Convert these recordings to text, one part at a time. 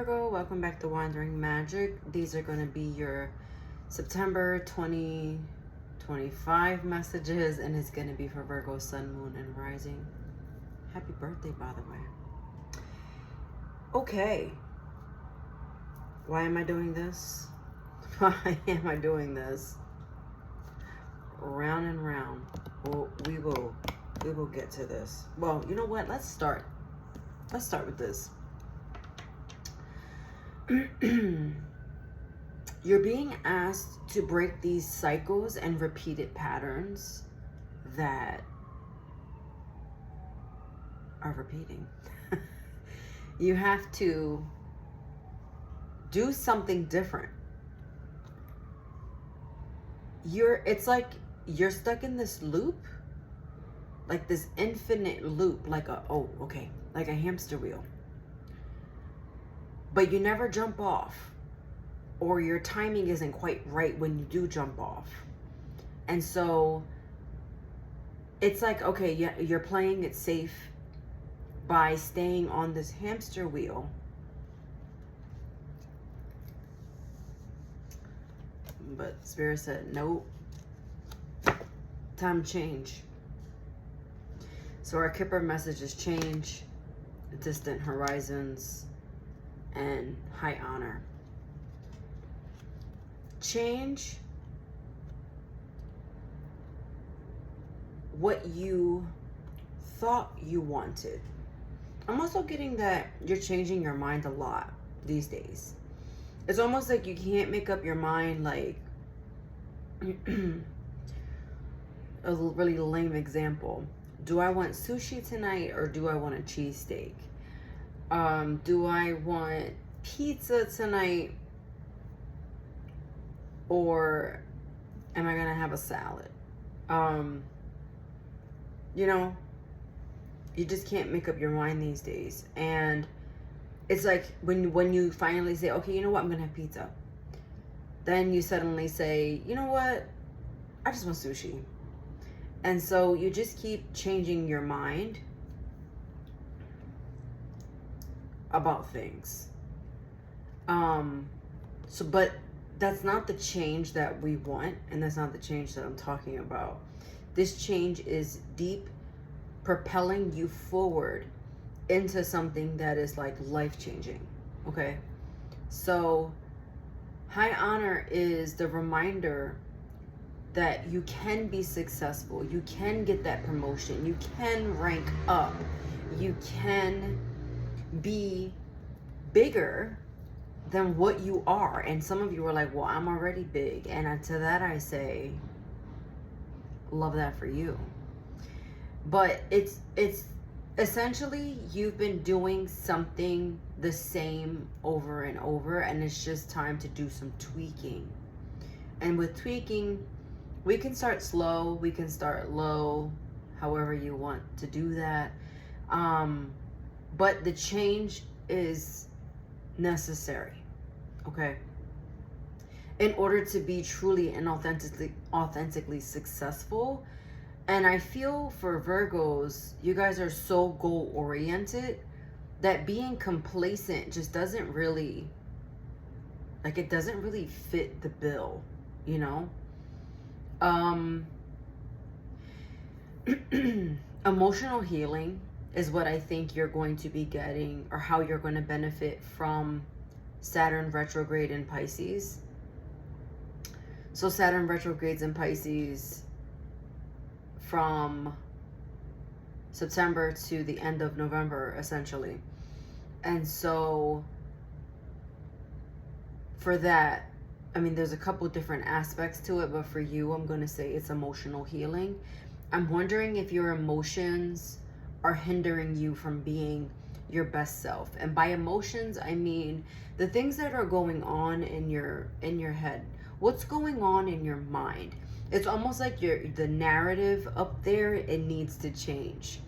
Virgo, welcome back to Wandering Magic. These are going to be your September 2025 messages, and it's going to be for Virgo, Sun, Moon, and Rising. Happy birthday, by the way. Okay. Why am I doing this? Why am I doing this? Round and round. Well, we will get to this. Well, you know what? Let's start with this. You're being asked to break these cycles and repeated patterns that are repeating. You have to do something different. It's like you're stuck in this loop, like this infinite loop, like like a hamster wheel. But you never jump off, or your timing isn't quite right when you do jump off. And so it's like, okay, you're playing it safe by staying on this hamster wheel. But Spirit said, nope, time to change. So our Kipper message is change, distant horizons, and high honor. Change what you thought you wanted. I'm also getting that you're changing your mind a lot these days. It's almost like you can't make up your mind, like a really lame example. Do I want sushi tonight or do I want a cheesesteak? Do I want pizza tonight or am I gonna have a salad? You know, you just can't make up your mind these days. And it's like when you finally say, okay, you know what, I'm gonna have pizza. Then you suddenly say, you know what, I just want sushi. And so you just keep changing your mind about things. But that's not the change that we want, and that's not the change that I'm talking about. This change is deep, propelling you forward into something that is like life-changing. Okay? So high honor is the reminder that you can be successful, you can get that promotion, you can rank up, you can be bigger than what you are. And some of you are like, well, I'm already big. And to that I say, love that for you. But it's essentially you've been doing something the same over and over, and it's just time to do some tweaking. And with tweaking, we can start slow, we can start low, however you want to do that. But the change is necessary, okay? In order to be truly and authentically successful. And I feel for Virgos, you guys are so goal-oriented that being complacent just doesn't really, like, it doesn't really fit the bill, you know? Emotional healing is what I think you're going to be getting, or how you're going to benefit from Saturn retrograde in Pisces. So Saturn retrogrades in Pisces from September to the end of November, essentially. And so for that, I mean, there's a couple different aspects to it, but for you, I'm going to say it's emotional healing. I'm wondering if your emotions are hindering you from being your best self. And by emotions, I mean the things that are going on in your head. What's going on in your mind? It's almost like the narrative up there, it needs to change.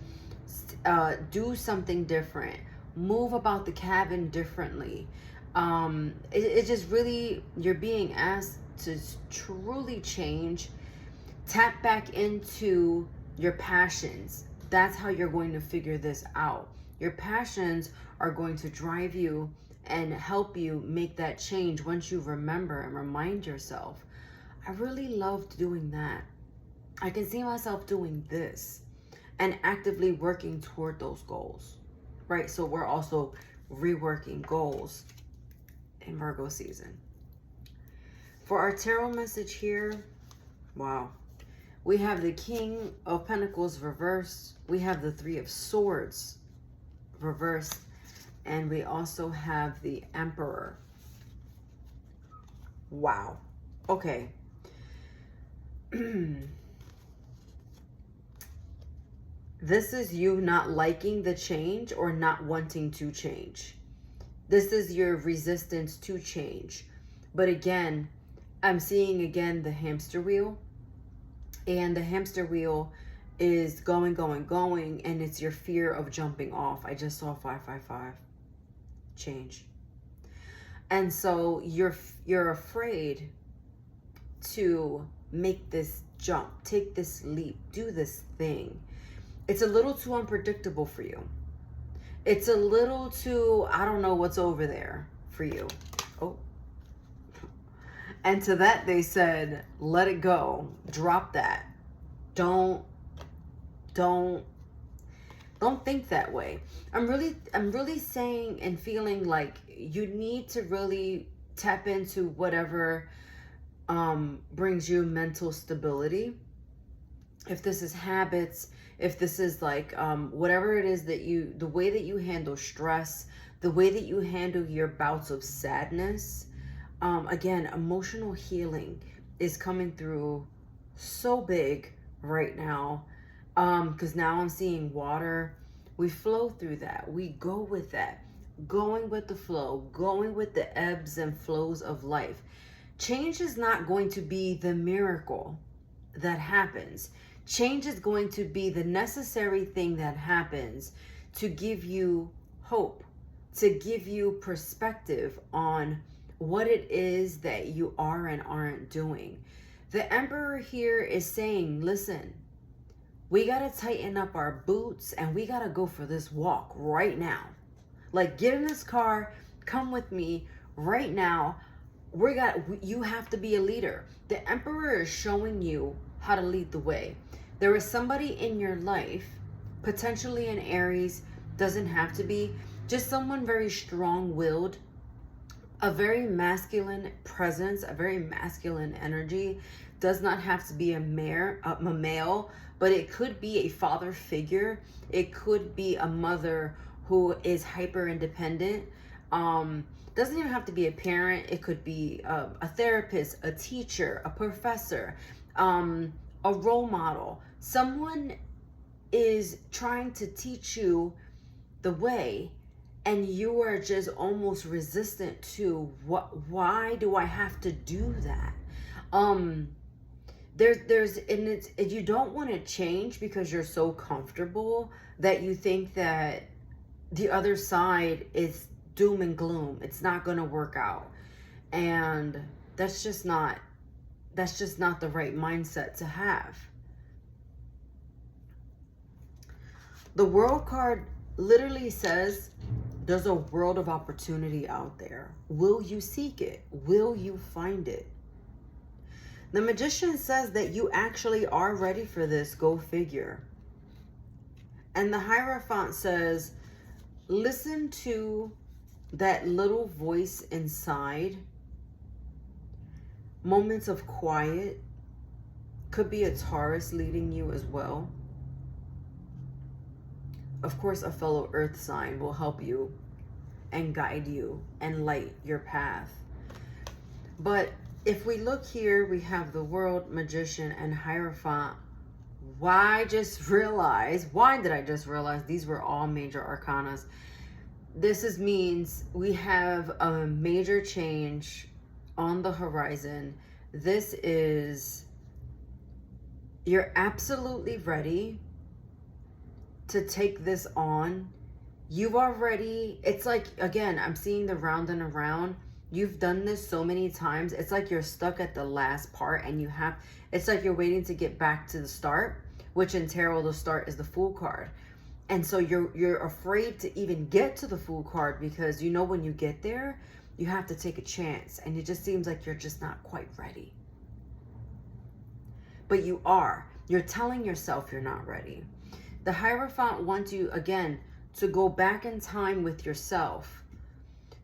Do something different. Move about the cabin differently. It just really, you're being asked to truly change. Tap back into your passions. That's how you're going to figure this out. Your passions are going to drive you and help you make that change once you remember and remind yourself, I really loved doing that. I can see myself doing this, and actively working toward those goals, right? So we're also reworking goals in Virgo season. For our tarot message here, wow. We have the King of Pentacles reversed. We have the Three of Swords reversed. And we also have the Emperor. Wow. Okay. This is you not liking the change or not wanting to change. This is your resistance to change. But again, I'm seeing again the hamster wheel. And the hamster wheel is going, going, going. And it's your fear of jumping off. I just saw 555. Change. And so you're afraid to make this jump, take this leap, do this thing. It's a little too unpredictable for you. It's a little too, I don't know what's over there for you. Oh. And to that they said, let it go. Drop that. Don't think that way. I'm really saying and feeling like you need to really tap into whatever brings you mental stability. If this is habits, if this is like whatever it is that the way that you handle stress, the way that you handle your bouts of sadness, again, emotional healing is coming through so big right now. Because now I'm seeing water. We flow through that. We go with that. Going with the flow. Going with the ebbs and flows of life. Change is not going to be the miracle that happens. Change is going to be the necessary thing that happens to give you hope, to give you perspective on what it is that you are and aren't doing. The Emperor here is saying, listen, we got to tighten up our boots and we got to go for this walk right now. Like, get in this car, come with me right now. You have to be a leader. The Emperor is showing you how to lead the way. There is somebody in your life, potentially an Aries, doesn't have to be, just someone very strong-willed, a very masculine presence, a very masculine energy. Does not have to be a male, but it could be a father figure. It could be a mother who is hyper independent. Doesn't even have to be a parent. It could be a therapist, a teacher, a professor, a role model. Someone is trying to teach you the way, and you are just almost resistant to why do I have to do that? You don't want to change because you're so comfortable that you think that the other side is doom and gloom. It's not going to work out. And that's just not the right mindset to have. The World card literally says there's a world of opportunity out there. Will you seek it? Will you find it? The Magician says that you actually are ready for this. Go figure. And the Hierophant says, listen to that little voice inside. Moments of quiet. Could be a Taurus leading you as well. Of course, a fellow earth sign will help you and guide you and light your path. But if we look here, we have the World, Magician, and Hierophant. Why did I just realize these were all major arcanas? This means we have a major change on the horizon. This is, you're absolutely ready to take this on. You've already, it's like, again, I'm seeing the round and around. You've done this so many times. It's like you're stuck at the last part and it's like you're waiting to get back to the start, which in tarot, the start is the Fool card. And so you're afraid to even get to the Fool card, because you know when you get there, you have to take a chance, and it just seems like you're just not quite ready. But you are. You're telling yourself you're not ready. The Hierophant wants you, again, to go back in time with yourself,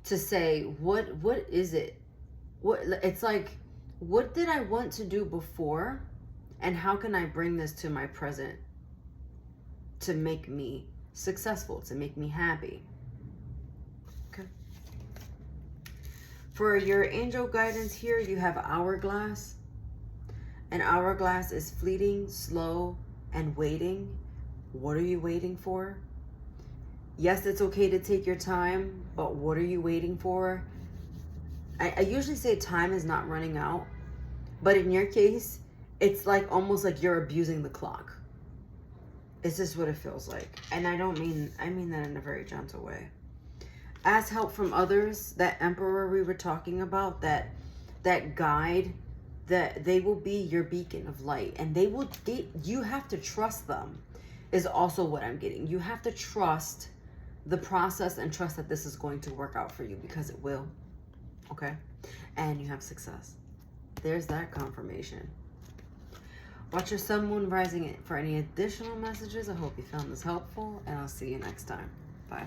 to say, what is it? It's like, what did I want to do before, and how can I bring this to my present to make me successful, to make me happy? Okay. For your angel guidance here, you have Hourglass. And Hourglass is fleeting, slow, and waiting. What are you waiting for? Yes, it's okay to take your time, but what are you waiting for? I usually say time is not running out, but in your case, it's like almost like you're abusing the clock. It's just what it feels like. And I mean that in a very gentle way. Ask help from others. That Emperor we were talking about, that guide, that they will be your beacon of light, and you have to trust them, is also what I'm getting. You have to trust the process and trust that this is going to work out for you, because it will. Okay? And you have success. There's that confirmation. Watch your sun, moon, rising for any additional messages. I hope you found this helpful, and I'll see you next time. Bye.